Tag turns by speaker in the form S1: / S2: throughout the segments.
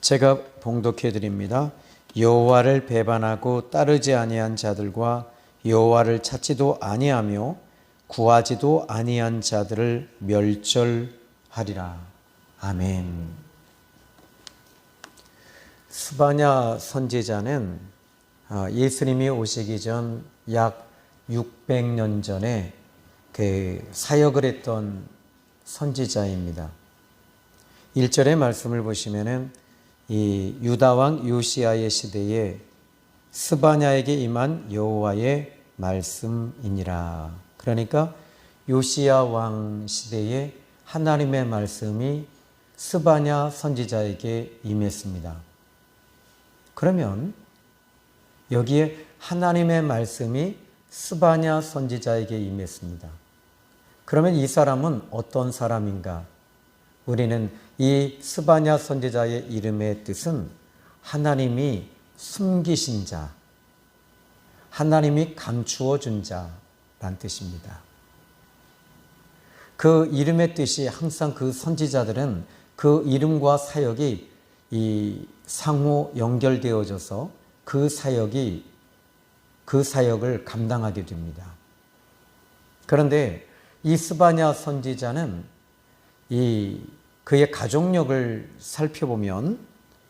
S1: 제가 봉독해 드립니다. 여호와를 배반하고 따르지 아니한 자들과 여호와를 찾지도 아니하며 구하지도 아니한 자들을 멸절하리라. 아멘. 스바냐 선지자는 예수님이 오시기 전 약 600년 전에 사역을 했던 선지자입니다. 1절의 말씀을 보시면은 이 유다 왕 요시야의 시대에 스바냐에게 임한 여호와의 말씀이니라. 그러니까 요시야 왕 시대에 하나님의 말씀이 스바냐 선지자에게 임했습니다. 그러면 여기에 하나님의 말씀이 스바냐 선지자에게 임했습니다. 그러면 이 사람은 어떤 사람인가? 우리는 이 스바냐 선지자의 이름의 뜻은 하나님이 숨기신 자, 하나님이 감추어 준 자란 뜻입니다. 그 이름의 뜻이 항상 그 선지자들은 그 이름과 사역이 상호 연결되어져서 그 사역을 감당하게 됩니다. 그런데 이 스바냐 선지자는 그의 가족력을 살펴보면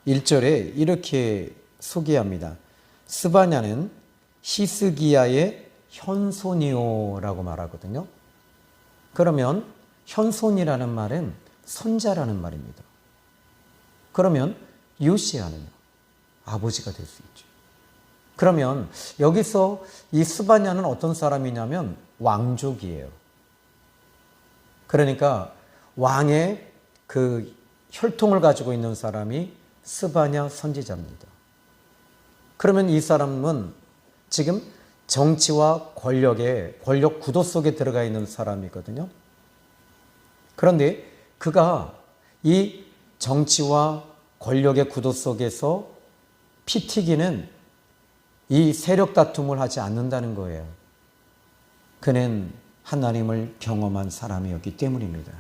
S1: 1절에 이렇게 소개합니다. 스바냐는 히스기야의 현손이요라고 말하거든요. 그러면 현손이라는 말은 손자라는 말입니다. 그러면 요시야는요, 아버지가 될 수 있죠. 그러면 여기서 이 스바냐는 어떤 사람이냐면 왕족이에요. 그러니까 왕의 그 혈통을 가지고 있는 사람이 스바냐 선지자입니다. 그러면 이 사람은 지금 정치와 권력 구도 속에 들어가 있는 사람이거든요. 그런데 그가 이 정치와 권력의 구도 속에서 피 튀기는 이 세력 다툼을 하지 않는다는 거예요. 그는 하나님을 경험한 사람이었기 때문입니다.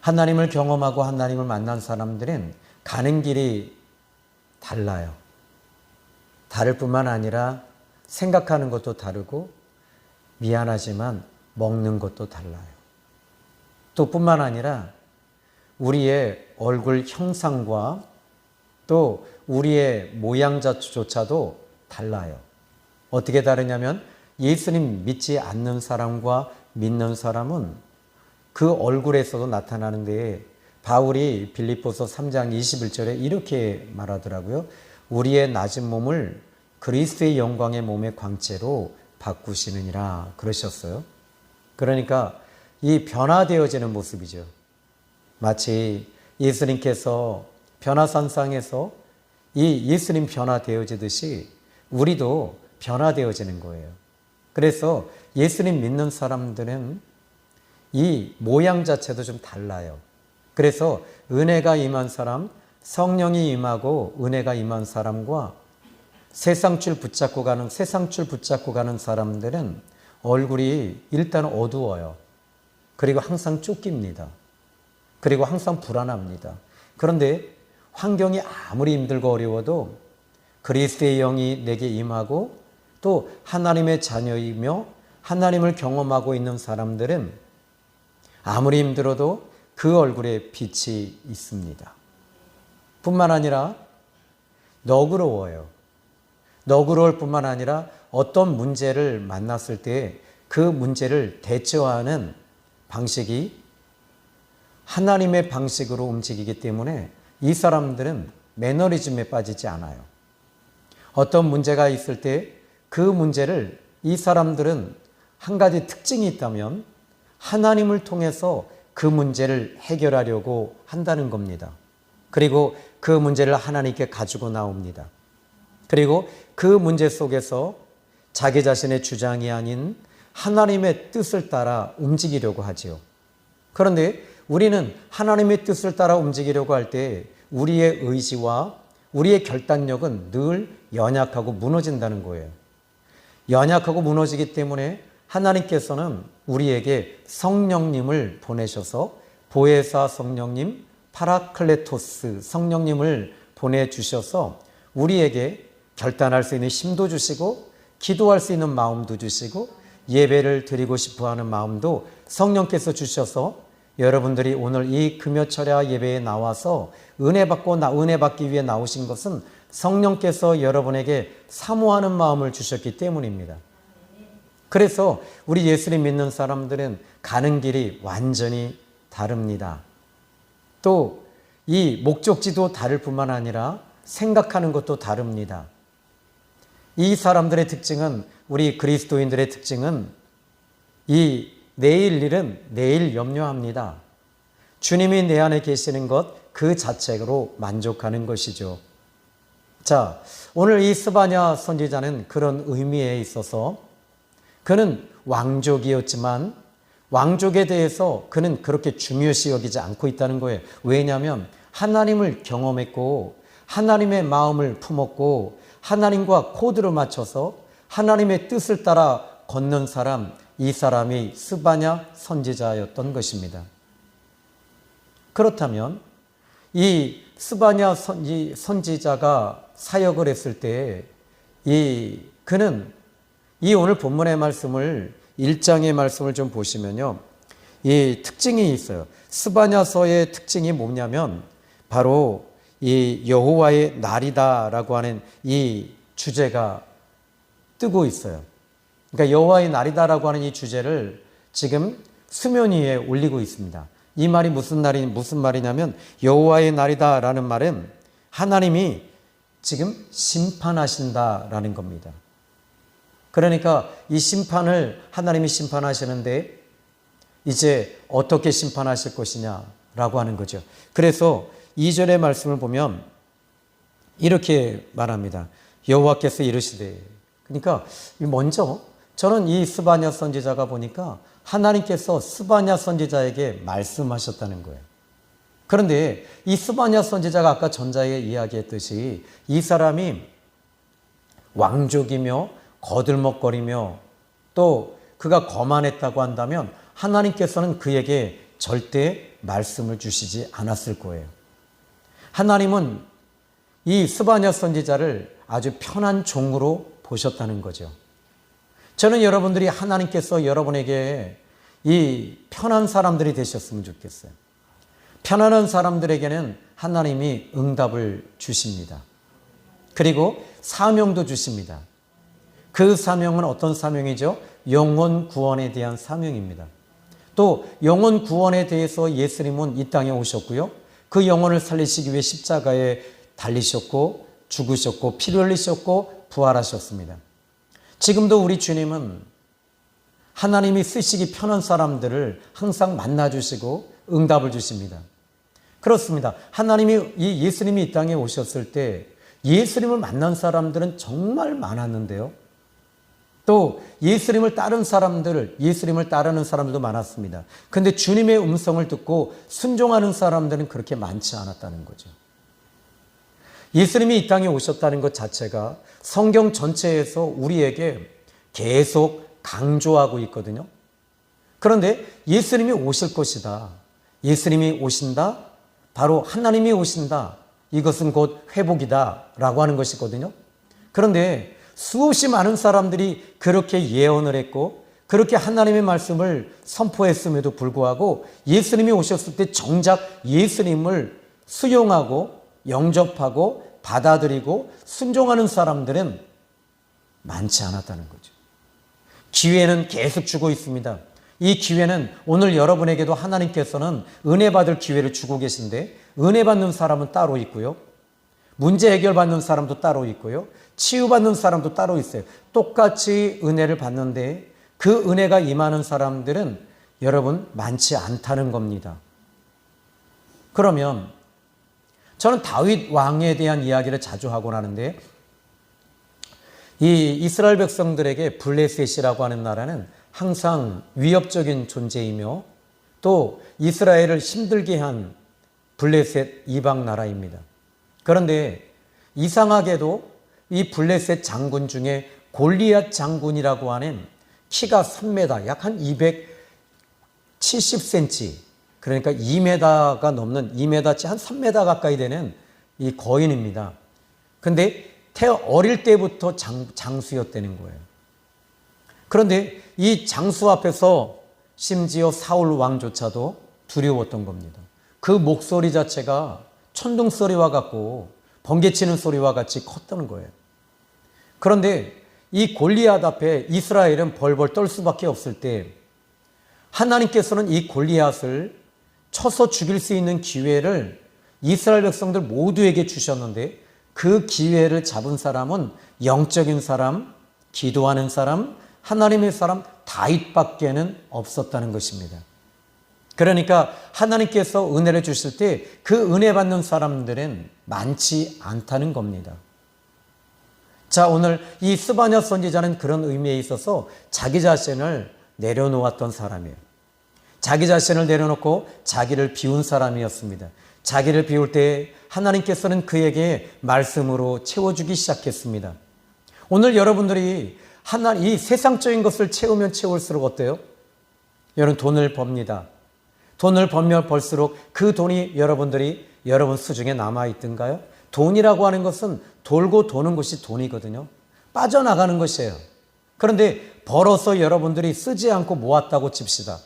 S1: 하나님을 경험하고 하나님을 만난 사람들은 가는 길이 달라요. 다를 뿐만 아니라 생각하는 것도 다르고 미안하지만 먹는 것도 달라요. 또 뿐만 아니라 우리의 얼굴 형상과 또 우리의 모양자조차도 달라요. 어떻게 다르냐면 예수님 믿지 않는 사람과 믿는 사람은 그 얼굴에서도 나타나는데 바울이 빌립보서 3장 21절에 이렇게 말하더라고요. 우리의 낮은 몸을 그리스도의 영광의 몸의 광채로 바꾸시느니라 그러셨어요. 그러니까 이 변화되어지는 모습이죠. 마치 예수님께서 변화산상에서 이 예수님 변화되어지듯이 우리도 변화되어지는 거예요. 그래서 예수님 믿는 사람들은 이 모양 자체도 좀 달라요. 그래서 은혜가 임한 사람, 성령이 임하고 은혜가 임한 사람과 세상줄 붙잡고 가는 사람들은 얼굴이 일단 어두워요. 그리고 항상 쫓깁니다. 그리고 항상 불안합니다. 그런데 환경이 아무리 힘들고 어려워도 그리스도의 영이 내게 임하고 또 하나님의 자녀이며 하나님을 경험하고 있는 사람들은 아무리 힘들어도 그 얼굴에 빛이 있습니다. 뿐만 아니라 너그러워요. 너그러울 뿐만 아니라 어떤 문제를 만났을 때 그 문제를 대처하는 방식이 하나님의 방식으로 움직이기 때문에 이 사람들은 매너리즘에 빠지지 않아요. 어떤 문제가 있을 때 그 문제를 이 사람들은 한 가지 특징이 있다면 하나님을 통해서 그 문제를 해결하려고 한다는 겁니다. 그리고 그 문제를 하나님께 가지고 나옵니다. 그리고 그 문제 속에서 자기 자신의 주장이 아닌 하나님의 뜻을 따라 움직이려고 하지요. 그런데 우리는 하나님의 뜻을 따라 움직이려고 할 때 우리의 의지와 우리의 결단력은 늘 연약하고 무너진다는 거예요. 연약하고 무너지기 때문에 하나님께서는 우리에게 성령님을 보내셔서 보혜사 성령님, 파라클레토스 성령님을 보내주셔서 우리에게 결단할 수 있는 힘도 주시고 기도할 수 있는 마음도 주시고 예배를 드리고 싶어하는 마음도 성령께서 주셔서 여러분들이 오늘 이 금요철야 예배에 나와서 은혜 받기 위해 나오신 것은 성령께서 여러분에게 사모하는 마음을 주셨기 때문입니다. 그래서 우리 예수님 믿는 사람들은 가는 길이 완전히 다릅니다. 또 이 목적지도 다를 뿐만 아니라 생각하는 것도 다릅니다. 이 사람들의 특징은, 우리 그리스도인들의 특징은 이 내일 일은 내일 염려합니다. 주님이 내 안에 계시는 것 그 자체로 만족하는 것이죠. 자, 오늘 이 스바냐 선지자는 그런 의미에 있어서 그는 왕족이었지만 왕족에 대해서 그는 그렇게 중요시 여기지 않고 있다는 거예요. 왜냐하면 하나님을 경험했고 하나님의 마음을 품었고 하나님과 코드를 맞춰서 하나님의 뜻을 따라 걷는 사람, 이 사람이 스바냐 선지자였던 것입니다. 그렇다면 이 스바냐 선지자가 사역을 했을 때 그는 이 오늘 본문의 말씀을 1장의 말씀을 좀 보시면요. 이 특징이 있어요. 스바냐서의 특징이 뭐냐면 바로 이 여호와의 날이다라고 하는 이 주제가 뜨고 있어요. 그러니까 여호와의 날이다라고 하는 이 주제를 지금 수면 위에 올리고 있습니다. 이 말이 무슨 말이냐면 여호와의 날이다라는 말은 하나님이 지금 심판하신다라는 겁니다. 그러니까 이 심판을 하나님이 심판하시는데 이제 어떻게 심판하실 것이냐라고 하는 거죠. 그래서 2절의 말씀을 보면 이렇게 말합니다. 여호와께서 이르시되, 그러니까 먼저 저는 이 스바냐 선지자가 보니까 하나님께서 스바냐 선지자에게 말씀하셨다는 거예요. 그런데 이 스바냐 선지자가 아까 전자에 이야기했듯이 이 사람이 왕족이며 거들먹거리며 또 그가 거만했다고 한다면 하나님께서는 그에게 절대 말씀을 주시지 않았을 거예요. 하나님은 이 스바냐 선지자를 아주 편한 종으로 보셨다는 거죠. 저는 여러분들이 하나님께서 여러분에게 이 편한 사람들이 되셨으면 좋겠어요. 편안한 사람들에게는 하나님이 응답을 주십니다. 그리고 사명도 주십니다. 그 사명은 어떤 사명이죠? 영혼 구원에 대한 사명입니다. 또 영혼 구원에 대해서 예수님은 이 땅에 오셨고요. 그 영혼을 살리시기 위해 십자가에 달리셨고 죽으셨고 피를 흘리셨고 부활하셨습니다. 지금도 우리 주님은 하나님이 쓰시기 편한 사람들을 항상 만나주시고 응답을 주십니다. 그렇습니다. 예수님이 이 땅에 오셨을 때 예수님을 만난 사람들은 정말 많았는데요. 또 예수님을 따르는 사람들도 많았습니다. 그런데 주님의 음성을 듣고 순종하는 사람들은 그렇게 많지 않았다는 거죠. 예수님이 이 땅에 오셨다는 것 자체가 성경 전체에서 우리에게 계속 강조하고 있거든요. 그런데 예수님이 오실 것이다. 예수님이 오신다. 바로 하나님이 오신다. 이것은 곧 회복이다 라고 하는 것이거든요. 그런데 수없이 많은 사람들이 그렇게 예언을 했고 그렇게 하나님의 말씀을 선포했음에도 불구하고 예수님이 오셨을 때 정작 예수님을 수용하고 영접하고 받아들이고 순종하는 사람들은 많지 않았다는 거죠. 기회는 계속 주고 있습니다. 이 기회는 오늘 여러분에게도 하나님께서는 은혜 받을 기회를 주고 계신데 은혜 받는 사람은 따로 있고요. 문제 해결받는 사람도 따로 있고요. 치유받는 사람도 따로 있어요. 똑같이 은혜를 받는데 그 은혜가 임하는 사람들은 여러분 많지 않다는 겁니다. 그러면 저는 다윗 왕에 대한 이야기를 자주 하곤 하는데 이 이스라엘 백성들에게 블레셋이라고 하는 나라는 항상 위협적인 존재이며 또 이스라엘을 힘들게 한 블레셋 이방 나라입니다. 그런데 이상하게도 이 블레셋 장군 중에 골리앗 장군이라고 하는 키가 3m, 약 한 270cm, 그러니까 2m가 넘는 2m치 한 3m 가까이 되는 이 거인입니다. 근데 어릴 때부터 장수였다는 거예요. 그런데 이 장수 앞에서 심지어 사울 왕조차도 두려웠던 겁니다. 그 목소리 자체가 천둥 소리와 같고 번개치는 소리와 같이 컸다는 거예요. 그런데 이 골리앗 앞에 이스라엘은 벌벌 떨 수밖에 없을 때 하나님께서는 이 골리앗을 쳐서 죽일 수 있는 기회를 이스라엘 백성들 모두에게 주셨는데 그 기회를 잡은 사람은 영적인 사람, 기도하는 사람, 하나님의 사람 다윗밖에는 없었다는 것입니다. 그러니까 하나님께서 은혜를 주실 때 그 은혜 받는 사람들은 많지 않다는 겁니다. 자, 오늘 이 스바냐 선지자는 그런 의미에 있어서 자기 자신을 내려놓았던 사람이에요. 자기 자신을 내려놓고 자기를 비운 사람이었습니다. 자기를 비울 때 하나님께서는 그에게 말씀으로 채워주기 시작했습니다. 오늘 여러분들이 이 세상적인 것을 채우면 채울수록 어때요? 여러분 돈을 법니다. 돈을 벌면 벌수록 그 돈이 여러분 수중에 남아있던가요? 돈이라고 하는 것은 돌고 도는 것이 돈이거든요. 빠져나가는 것이에요. 그런데 벌어서 여러분들이 쓰지 않고 모았다고 칩시다.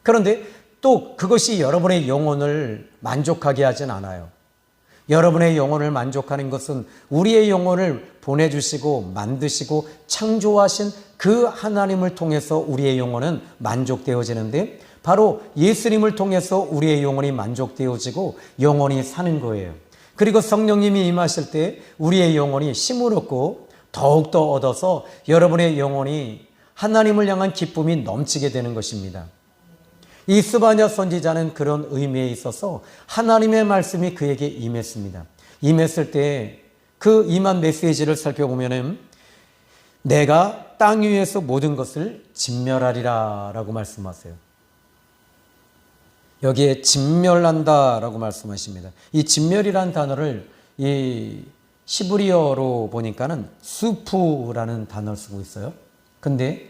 S1: 그런데 또 그것이 여러분의 영혼을 만족하게 하진 않아요. 여러분의 영혼을 만족하는 것은 우리의 영혼을 보내주시고 만드시고 창조하신 그 하나님을 통해서 우리의 영혼은 만족되어지는데 바로 예수님을 통해서 우리의 영혼이 만족되어지고 영혼이 사는 거예요. 그리고 성령님이 임하실 때 우리의 영혼이 힘을 얻고 더욱더 얻어서 여러분의 영혼이 하나님을 향한 기쁨이 넘치게 되는 것입니다. 이 스바냐 선지자는 그런 의미에 있어서 하나님의 말씀이 그에게 임했습니다. 임했을 때 그 임한 메시지를 살펴보면은 내가 땅 위에서 모든 것을 진멸하리라 라고 말씀하세요. 여기에 진멸한다 라고 말씀하십니다. 이 진멸이라는 단어를 이 시브리어로 보니까는 수프라는 단어를 쓰고 있어요. 근데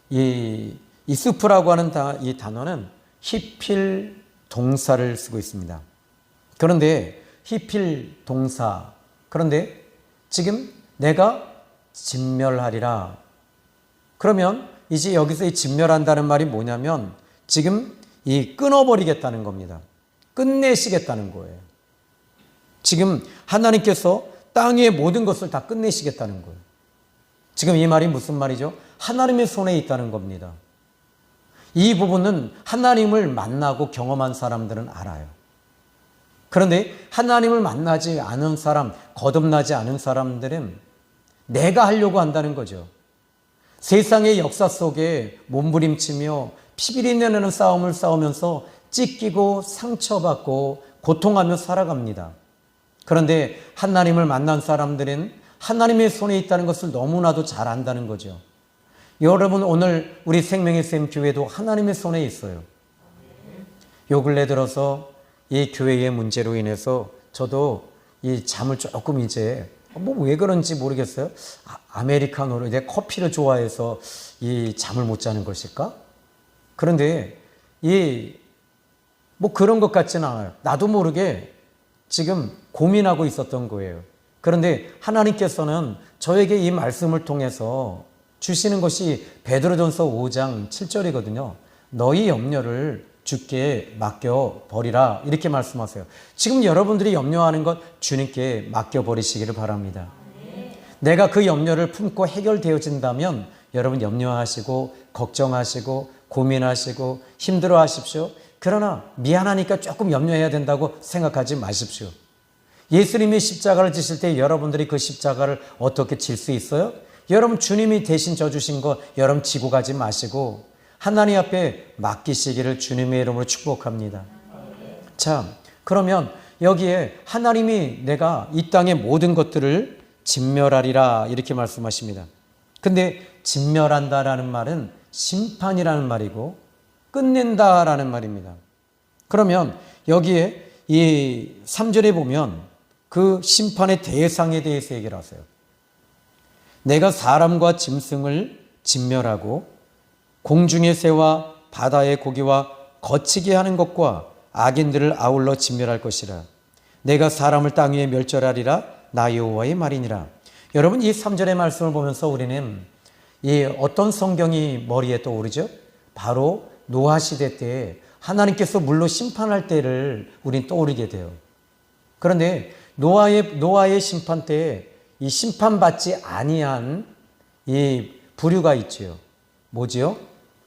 S1: 이 수프라고 하는 이 단어는 히필 동사를 쓰고 있습니다. 그런데 히필 동사, 그런데 지금 내가 진멸하리라. 그러면 이제 여기서 이 진멸한다는 말이 뭐냐면 지금 이 끊어버리겠다는 겁니다. 끝내시겠다는 거예요. 지금 하나님께서 땅 위의 모든 것을 다 끝내시겠다는 거예요. 지금 이 말이 무슨 말이죠? 하나님의 손에 있다는 겁니다. 이 부분은 하나님을 만나고 경험한 사람들은 알아요. 그런데 하나님을 만나지 않은 사람, 거듭나지 않은 사람들은 내가 하려고 한다는 거죠. 세상의 역사 속에 몸부림치며 피비린내나는 싸움을 싸우면서 찢기고 상처받고 고통하며 살아갑니다. 그런데 하나님을 만난 사람들은 하나님의 손에 있다는 것을 너무나도 잘 안다는 거죠. 여러분, 오늘 우리 생명의 샘 교회도 하나님의 손에 있어요. 요 근래 들어서 이 교회의 문제로 인해서 저도 이 잠을 조금 이제 왜 그런지 모르겠어요. 아메리카노를, 내 커피를 좋아해서 이 잠을 못 자는 것일까? 그런데 그런 것 같지는 않아요. 나도 모르게 지금 고민하고 있었던 거예요. 그런데 하나님께서는 저에게 이 말씀을 통해서 주시는 것이 베드로전서 5장 7절이거든요. 너희 염려를 주께 맡겨버리라 이렇게 말씀하세요. 지금 여러분들이 염려하는 것 주님께 맡겨버리시기를 바랍니다. 내가 그 염려를 품고 해결되어진다면 여러분 염려하시고 걱정하시고 고민하시고 힘들어하십시오. 그러나 미안하니까 조금 염려해야 된다고 생각하지 마십시오. 예수님이 십자가를 지실 때 여러분들이 그 십자가를 어떻게 질 수 있어요? 여러분 주님이 대신 져주신 것 여러분 지고 가지 마시고 하나님 앞에 맡기시기를 주님의 이름으로 축복합니다. 자, 그러면 여기에 하나님이 내가 이 땅의 모든 것들을 진멸하리라 이렇게 말씀하십니다. 근데 진멸한다라는 말은 심판이라는 말이고 끝낸다라는 말입니다. 그러면 여기에 이 3절에 보면 그 심판의 대상에 대해서 얘기를 하세요. 내가 사람과 짐승을 진멸하고 공중의 새와 바다의 고기와 거치게 하는 것과 악인들을 아울러 진멸할 것이라. 내가 사람을 땅 위에 멸절하리라. 나 여호와의 말이니라. 여러분, 이 3절의 말씀을 보면서 우리는 이 어떤 성경이 머리에 떠오르죠? 바로 노아 시대 때 하나님께서 물로 심판할 때를 우린 떠오르게 돼요. 그런데 노아의 심판 때 이 심판받지 아니한 이 부류가 있지요. 뭐지요?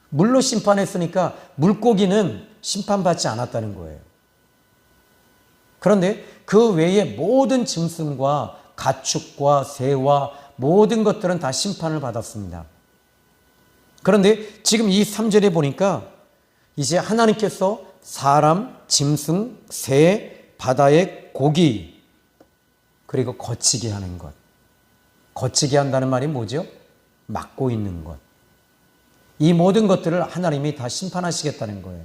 S1: 물로 심판했으니까 물고기는 심판받지 않았다는 거예요. 그런데 그 외에 모든 짐승과 가축과 새와 모든 것들은 다 심판을 받았습니다. 그런데 지금 이 3절에 보니까 이제 하나님께서 사람, 짐승, 새, 바다의 고기, 그리고 거치게 하는 것. 거치게 한다는 말이 뭐죠? 막고 있는 것. 이 모든 것들을 하나님이 다 심판하시겠다는 거예요.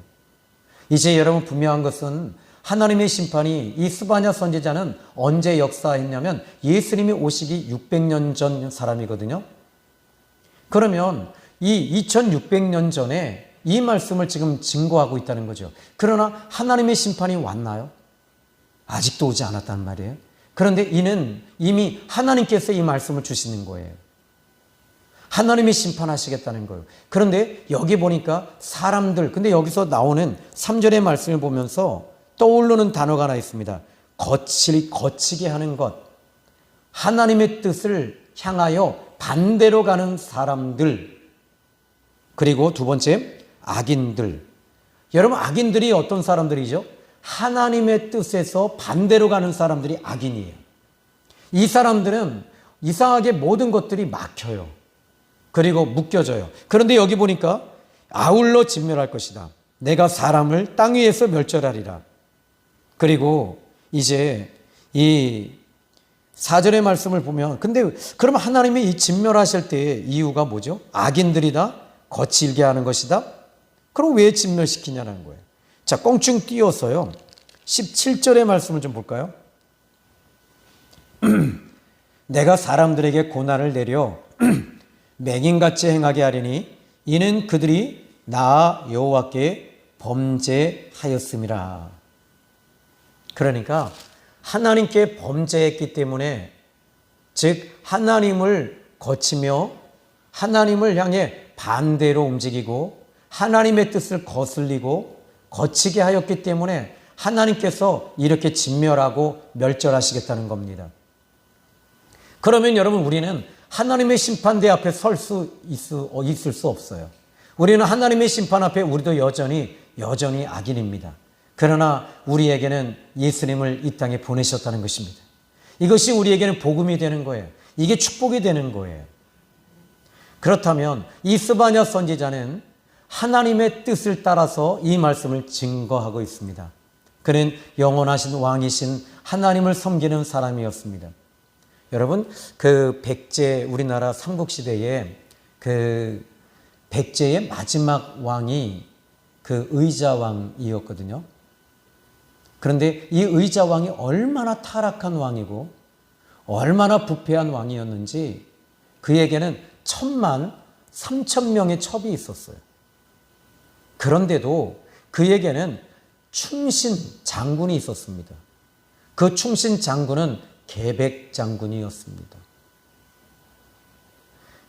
S1: 이제 여러분 분명한 것은 하나님의 심판이 이 스바냐 선지자는 언제 역사했냐면 예수님이 오시기 600년 전 사람이거든요. 그러면 이 2600년 전에 이 말씀을 지금 증거하고 있다는 거죠. 그러나 하나님의 심판이 왔나요? 아직도 오지 않았단 말이에요. 그런데 이는 이미 하나님께서 이 말씀을 주시는 거예요. 하나님이 심판하시겠다는 거예요. 그런데 여기 보니까 사람들, 근데 여기서 나오는 3절의 말씀을 보면서 떠오르는 단어가 하나 있습니다. 거치게 하는 것. 하나님의 뜻을 향하여 반대로 가는 사람들. 그리고 두 번째, 악인들. 여러분, 악인들이 어떤 사람들이죠? 하나님의 뜻에서 반대로 가는 사람들이 악인이에요. 이 사람들은 이상하게 모든 것들이 막혀요. 그리고 묶여져요. 그런데 여기 보니까 아울러 진멸할 것이다. 내가 사람을 땅 위에서 멸절하리라. 그리고 이제 이 4절의 말씀을 보면, 근데 그럼 하나님이 이 진멸하실 때의 이유가 뭐죠? 악인들이다, 거칠게 하는 것이다. 그럼 왜 진멸시키냐는 거예요. 자, 껑충 띄어서요 17절의 말씀을 좀 볼까요? 내가 사람들에게 고난을 내려 맹인같이 행하게 하리니 이는 그들이 나 여호와께 범죄하였음이라. 그러니까 하나님께 범죄했기 때문에, 즉 하나님을 거치며 하나님을 향해 반대로 움직이고 하나님의 뜻을 거슬리고 거치게 하였기 때문에 하나님께서 이렇게 진멸하고 멸절하시겠다는 겁니다. 그러면 여러분, 우리는 하나님의 심판대 앞에 설 수 있을 수 없어요. 우리는 하나님의 심판 앞에 우리도 여전히 악인입니다. 그러나 우리에게는 예수님을 이 땅에 보내셨다는 것입니다. 이것이 우리에게는 복음이 되는 거예요. 이게 축복이 되는 거예요. 그렇다면 이 스바냐 선지자는 하나님의 뜻을 따라서 이 말씀을 증거하고 있습니다. 그는 영원하신 왕이신 하나님을 섬기는 사람이었습니다. 여러분, 그 백제, 우리나라 삼국시대에 그 백제의 마지막 왕이 그 의자왕이었거든요. 그런데 이 의자왕이 얼마나 타락한 왕이고 얼마나 부패한 왕이었는지 그에게는 13,000명의 첩이 있었어요. 그런데도 그에게는 충신 장군이 있었습니다. 그 충신 장군은 계백 장군이었습니다.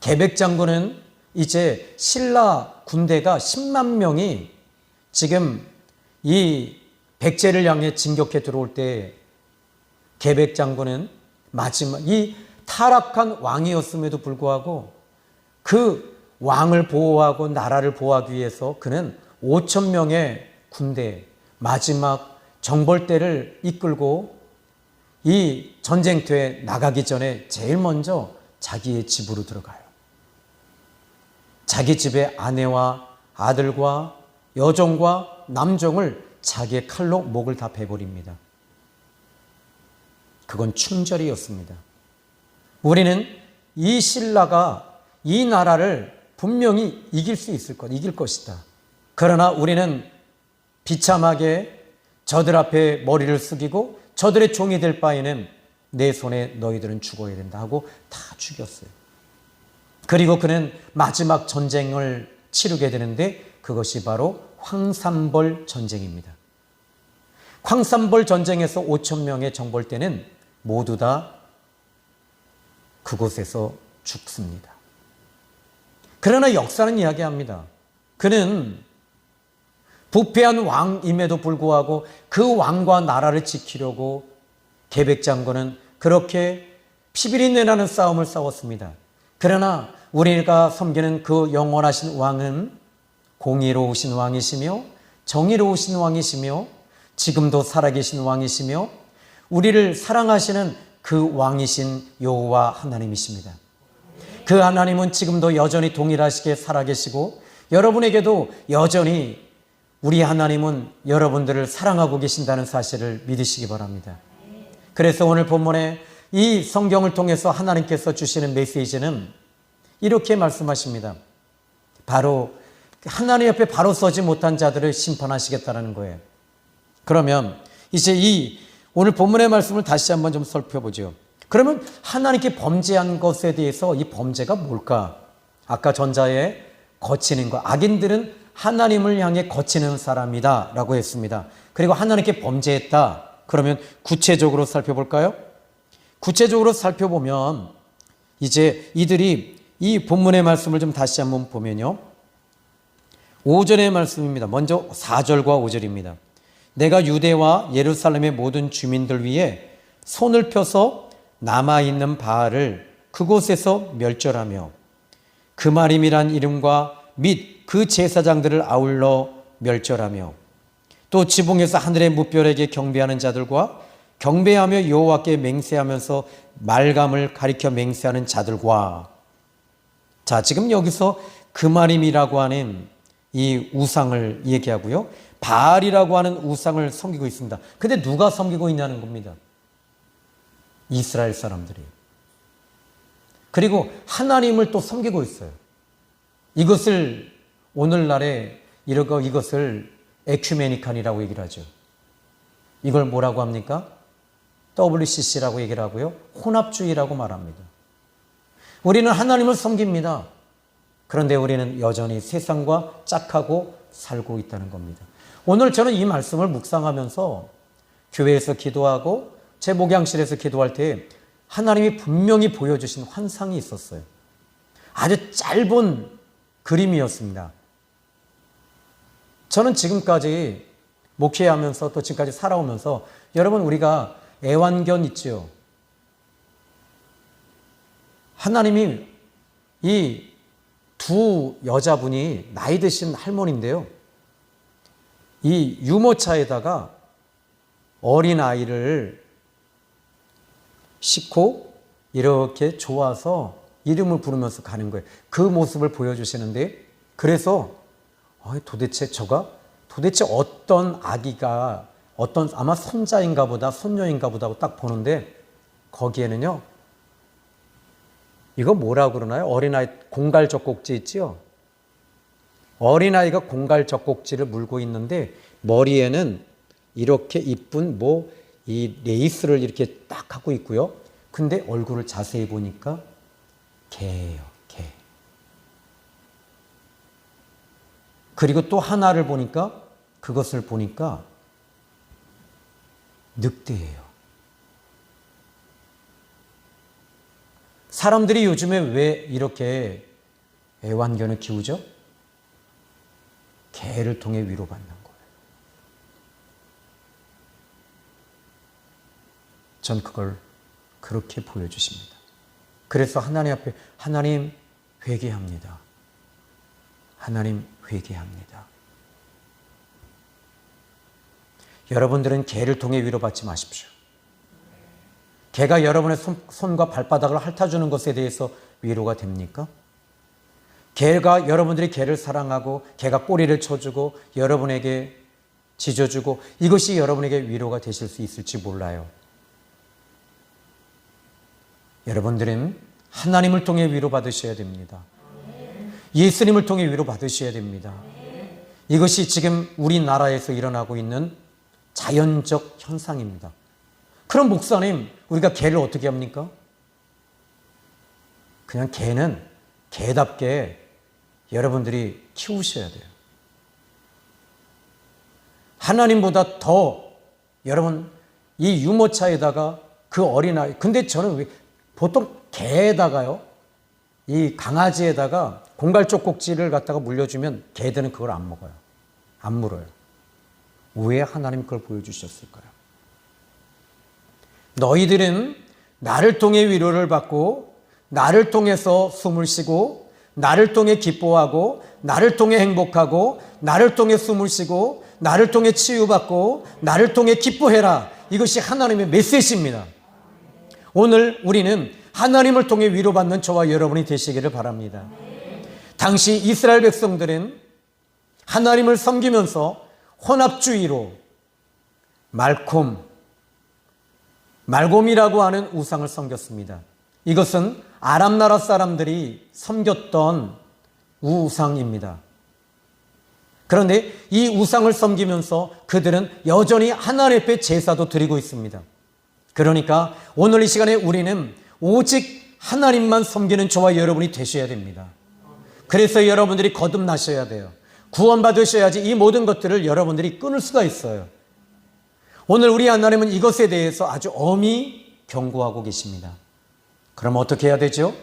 S1: 계백 장군은 이제 신라 군대가 10만 명이 지금 이 백제를 향해 진격해 들어올 때 계백 장군은 마지막 이 타락한 왕이었음에도 불구하고 그 왕을 보호하고 나라를 보호하기 위해서 그는 5,000명의 군대, 마지막 정벌대를 이끌고 이 전쟁터에 나가기 전에 제일 먼저 자기의 집으로 들어가요. 자기 집에 아내와 아들과 여종과 남종을 자기의 칼로 목을 다 베버립니다. 그건 충절이었습니다. 우리는 이 신라가 이 나라를 분명히 이길 것이다. 그러나 우리는 비참하게 저들 앞에 머리를 숙이고 저들의 종이 될 바에는 내 손에 너희들은 죽어야 된다 하고 다 죽였어요. 그리고 그는 마지막 전쟁을 치르게 되는데 그것이 바로 황산벌 전쟁입니다. 황산벌 전쟁에서 5천 명의 정벌대는 모두 다 그곳에서 죽습니다. 그러나 역사는 이야기합니다. 그는 부패한 왕임에도 불구하고 그 왕과 나라를 지키려고 계백장군은 그렇게 피비린내 나는 싸움을 싸웠습니다. 그러나 우리가 섬기는 그 영원하신 왕은 공의로우신 왕이시며 정의로우신 왕이시며 지금도 살아계신 왕이시며 우리를 사랑하시는 그 왕이신 여호와 하나님이십니다. 그 하나님은 지금도 여전히 동일하시게 살아계시고 여러분에게도 여전히 우리 하나님은 여러분들을 사랑하고 계신다는 사실을 믿으시기 바랍니다. 그래서 오늘 본문에 이 성경을 통해서 하나님께서 주시는 메시지는 이렇게 말씀하십니다. 바로 하나님 옆에 바로 서지 못한 자들을 심판하시겠다는 거예요. 그러면 이제 이 오늘 본문의 말씀을 다시 한번 좀 살펴보죠. 그러면 하나님께 범죄한 것에 대해서 이 범죄가 뭘까? 아까 전자에 거치는 것, 악인들은 하나님을 향해 거치는 사람이다 라고 했습니다. 그리고 하나님께 범죄했다. 그러면 구체적으로 살펴볼까요? 구체적으로 살펴보면 이제 이들이 이 본문의 말씀을 좀 다시 한번 보면요. 5절의 말씀입니다. 먼저 4절과 5절입니다. 내가 유대와 예루살렘의 모든 주민들 위에 손을 펴서 남아있는 바알을 그곳에서 멸절하며 그마림이란 이름과 및 그 제사장들을 아울러 멸절하며 또 지붕에서 하늘의 무별에게 경배하는 자들과 경배하며 여호와께 맹세하면서 말감을 가리켜 맹세하는 자들과 자 지금 여기서 그마림이라고 하는 이 우상을 얘기하고요. 바알이라고 하는 우상을 섬기고 있습니다. 근데 누가 섬기고 있냐는 겁니다. 이스라엘 사람들이. 그리고 하나님을 또 섬기고 있어요. 이것을 오늘날에 이것을 에큐메니칸이라고 얘기를 하죠. 이걸 뭐라고 합니까? WCC라고 얘기를 하고요. 혼합주의라고 말합니다. 우리는 하나님을 섬깁니다. 그런데 우리는 여전히 세상과 짝하고 살고 있다는 겁니다. 오늘 저는 이 말씀을 묵상하면서 교회에서 기도하고 제 목양실에서 기도할 때 하나님이 분명히 보여주신 환상이 있었어요. 아주 짧은 그림이었습니다. 저는 지금까지 목회하면서 또 지금까지 살아오면서 여러분 우리가 애완견 있죠. 하나님이 이 두 여자분이 나이 드신 할머니인데요. 이 유모차에다가 어린아이를 싣고 이렇게 좋아서 이름을 부르면서 가는 거예요. 그 모습을 보여주시는데 그래서 도대체 어떤 아기가 어떤 아마 손자인가 보다 손녀인가 보다 하고 딱 보는데 거기에는요. 이거 뭐라고 그러나요? 어린아이 공갈 젖꼭지 있지요? 어린아이가 공갈 젖꼭지를 물고 있는데 머리에는 이렇게 이쁜 이 레이스를 이렇게 딱 하고 있고요. 근데 얼굴을 자세히 보니까 개예요, 개. 그리고 또 하나를 보니까 그것을 보니까 늑대예요. 사람들이 요즘에 왜 이렇게 애완견을 키우죠? 개를 통해 위로받는 거예요. 전 그걸 그렇게 보여주십니다. 그래서 하나님 앞에 하나님 회개합니다. 하나님 회개합니다. 여러분들은 개를 통해 위로받지 마십시오. 개가 여러분의 손과 발바닥을 핥아주는 것에 대해서 위로가 됩니까? 개가 여러분들이 개를 사랑하고 개가 꼬리를 쳐주고 여러분에게 짖어주고 이것이 여러분에게 위로가 되실 수 있을지 몰라요. 여러분들은 하나님을 통해 위로받으셔야 됩니다. 예수님을 통해 위로받으셔야 됩니다. 이것이 지금 우리나라에서 일어나고 있는 자연적 현상입니다. 그럼 목사님, 우리가 개를 어떻게 합니까? 그냥 개는 개답게 여러분들이 키우셔야 돼요. 하나님보다 더 여러분 이 유모차에다가 그 어린아이, 근데 저는 왜 보통 개에다가요, 이 강아지에다가 공갈쪽 꼭지를 갖다가 물려주면 개들은 그걸 안 먹어요. 안 물어요. 왜 하나님 그걸 보여주셨을까요? 너희들은 나를 통해 위로를 받고 나를 통해서 숨을 쉬고 나를 통해 기뻐하고 나를 통해 행복하고 나를 통해 숨을 쉬고 나를 통해 치유받고 나를 통해 기뻐해라. 이것이 하나님의 메시지입니다. 오늘 우리는 하나님을 통해 위로받는 저와 여러분이 되시기를 바랍니다. 당시 이스라엘 백성들은 하나님을 섬기면서 혼합주의로 말곰이라고 하는 우상을 섬겼습니다. 이것은 아람 나라 사람들이 섬겼던 우상입니다. 그런데 이 우상을 섬기면서 그들은 여전히 하나님 앞에 제사도 드리고 있습니다. 그러니까 오늘 이 시간에 우리는 오직 하나님만 섬기는 저와 여러분이 되셔야 됩니다. 그래서 여러분들이 거듭나셔야 돼요. 구원받으셔야지 이 모든 것들을 여러분들이 끊을 수가 있어요. 오늘 우리 하나님은 이것에 대해서 아주 엄히 경고하고 계십니다. 그럼 어떻게 해야 되죠?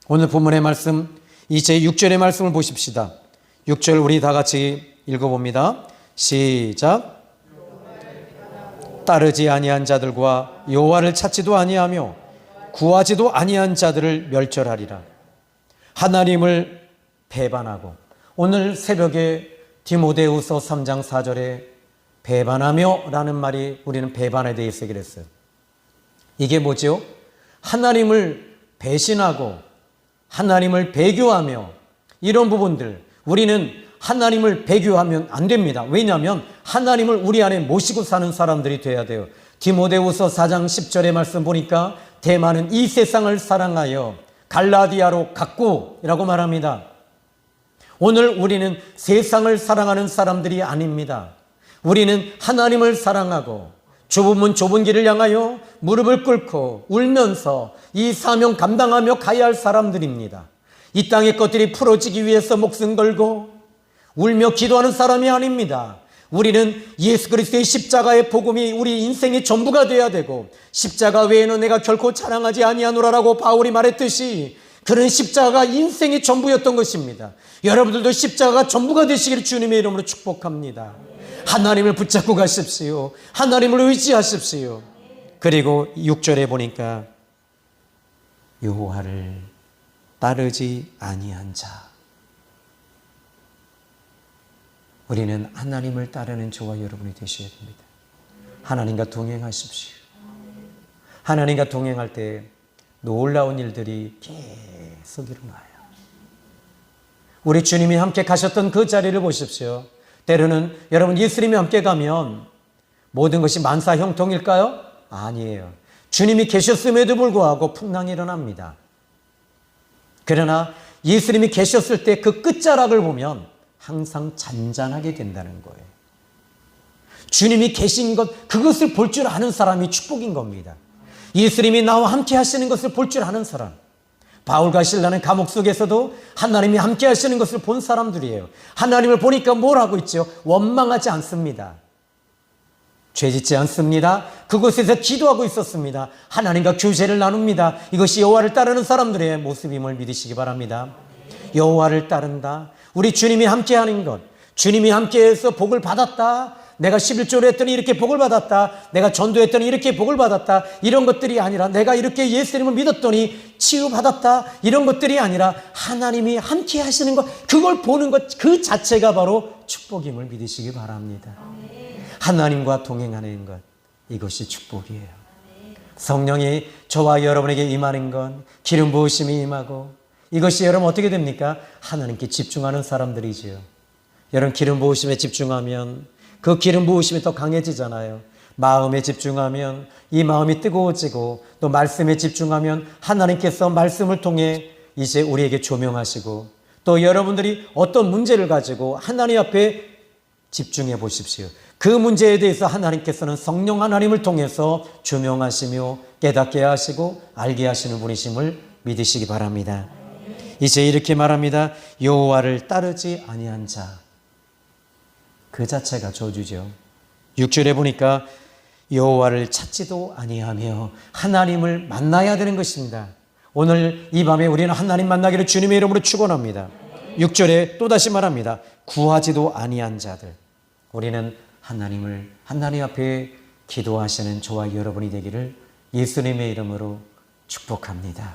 S1: 오늘 본문의 말씀, 이제 6절의 말씀을 보십시다. 6절 우리 다 같이 읽어봅니다. 시작. 따르지 아니한 자들과 여호와를 찾지도 아니하며 구하지도 아니한 자들을 멸절하리라. 하나님을 배반하고, 오늘 새벽에 디모데후서 3장 4절에 배반하며 라는 말이 우리는 배반에 대해서 얘기를 했어요. 이게 뭐죠? 하나님을 배신하고 하나님을 배교하며 이런 부분들, 우리는 하나님을 배교하면 안 됩니다. 왜냐하면 하나님을 우리 안에 모시고 사는 사람들이 돼야 돼요. 디모데후서 4장 10절의 말씀 보니까 대만은 이 세상을 사랑하여 갈라디아로 갔고 이라고 말합니다. 오늘 우리는 세상을 사랑하는 사람들이 아닙니다. 우리는 하나님을 사랑하고 좁은 문 좁은 길을 향하여 무릎을 꿇고 울면서 이 사명 감당하며 가야 할 사람들입니다. 이 땅의 것들이 풀어지기 위해서 목숨 걸고 울며 기도하는 사람이 아닙니다. 우리는 예수 그리스도의 십자가의 복음이 우리 인생의 전부가 되어야 되고, 십자가 외에는 내가 결코 자랑하지 아니하노라라고 바울이 말했듯이 그런 십자가가 인생의 전부였던 것입니다. 여러분들도 십자가가 전부가 되시기를 주님의 이름으로 축복합니다. 하나님을 붙잡고 가십시오. 하나님을 의지하십시오. 그리고 6절에 보니까 여호와를 따르지 아니한 자, 우리는 하나님을 따르는 저와 여러분이 되셔야 됩니다. 하나님과 동행하십시오. 하나님과 동행할 때 놀라운 일들이 계속 일어나요. 우리 주님이 함께 가셨던 그 자리를 보십시오. 때로는 여러분 예수님이 함께 가면 모든 것이 만사 형통일까요? 아니에요. 주님이 계셨음에도 불구하고 풍랑이 일어납니다. 그러나 예수님이 계셨을 때 그 끝자락을 보면 항상 잔잔하게 된다는 거예요. 주님이 계신 것, 그것을 볼 줄 아는 사람이 축복인 겁니다. 예수님이 나와 함께 하시는 것을 볼 줄 아는 사람. 바울과 실라는 감옥 속에서도 하나님이 함께 하시는 것을 본 사람들이에요. 하나님을 보니까 뭘 하고 있죠? 원망하지 않습니다. 죄짓지 않습니다. 그곳에서 기도하고 있었습니다. 하나님과 교제를 나눕니다. 이것이 여호와를 따르는 사람들의 모습임을 믿으시기 바랍니다. 여호와를 따른다. 우리 주님이 함께하는 것, 주님이 함께해서 복을 받았다, 내가 11조를 했더니 이렇게 복을 받았다, 내가 전도했더니 이렇게 복을 받았다, 이런 것들이 아니라 내가 이렇게 예수님을 믿었더니 치유받았다, 이런 것들이 아니라 하나님이 함께 하시는 것, 그걸 보는 것 그 자체가 바로 축복임을 믿으시기 바랍니다. 하나님과 동행하는 것, 이것이 축복이에요. 성령이 저와 여러분에게 임하는 건 기름 부으심이 임하고, 이것이 여러분 어떻게 됩니까? 하나님께 집중하는 사람들이지요. 여러분 기름 부으심에 집중하면 그 기름 부으심이 더 강해지잖아요. 마음에 집중하면 이 마음이 뜨거워지고, 또 말씀에 집중하면 하나님께서 말씀을 통해 이제 우리에게 조명하시고, 또 여러분들이 어떤 문제를 가지고 하나님 앞에 집중해 보십시오. 그 문제에 대해서 하나님께서는 성령 하나님을 통해서 조명하시며 깨닫게 하시고 알게 하시는 분이심을 믿으시기 바랍니다. 이제 이렇게 말합니다. 여호와를 따르지 아니한 자, 그 자체가 저주죠. 6절에 보니까 여호와를 찾지도 아니하며 하나님을 만나야 되는 것입니다. 오늘 이 밤에 우리는 하나님 만나기를 주님의 이름으로 축원합니다. 6절에 또다시 말합니다. 구하지도 아니한 자들. 우리는 하나님 앞에 기도하시는 저와 여러분이 되기를 예수님의 이름으로 축복합니다.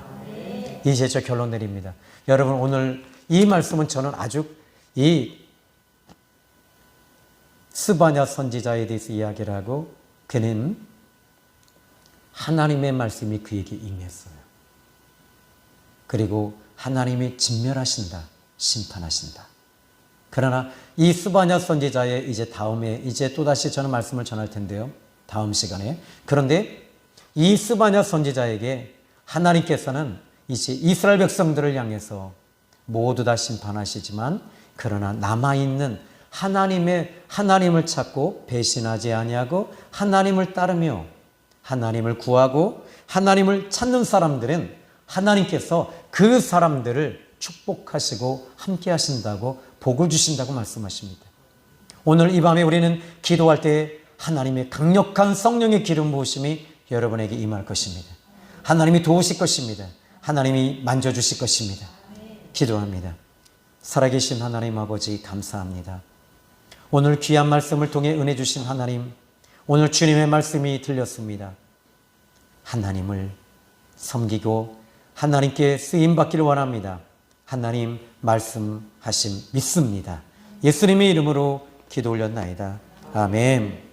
S1: 이제 저 결론 내립니다. 여러분, 오늘 이 말씀은 저는 아주 이 스바냐 선지자에 대해서 이야기를 하고 그는 하나님의 말씀이 그에게 임했어요. 그리고 하나님이 진멸하신다, 심판하신다. 그러나 이 스바냐 선지자의 이제 다음에 이제 또다시 저는 말씀을 전할 텐데요. 다음 시간에. 그런데 이 스바냐 선지자에게 하나님께서는 이제 이스라엘 백성들을 향해서 모두 다 심판하시지만 그러나 남아있는 하나님을 찾고 배신하지 아니하고 하나님을 따르며 하나님을 구하고 하나님을 찾는 사람들은 하나님께서 그 사람들을 축복하시고 함께 하신다고 복을 주신다고 말씀하십니다. 오늘 이 밤에 우리는 기도할 때 하나님의 강력한 성령의 기름 부으심이 여러분에게 임할 것입니다. 하나님이 도우실 것입니다. 하나님이 만져주실 것입니다. 기도합니다. 살아계신 하나님 아버지 감사합니다. 오늘 귀한 말씀을 통해 은혜 주신 하나님, 오늘 주님의 말씀이 들렸습니다. 하나님을 섬기고 하나님께 쓰임받기를 원합니다. 하나님 말씀하심 믿습니다. 예수님의 이름으로 기도 올렸나이다. 아멘.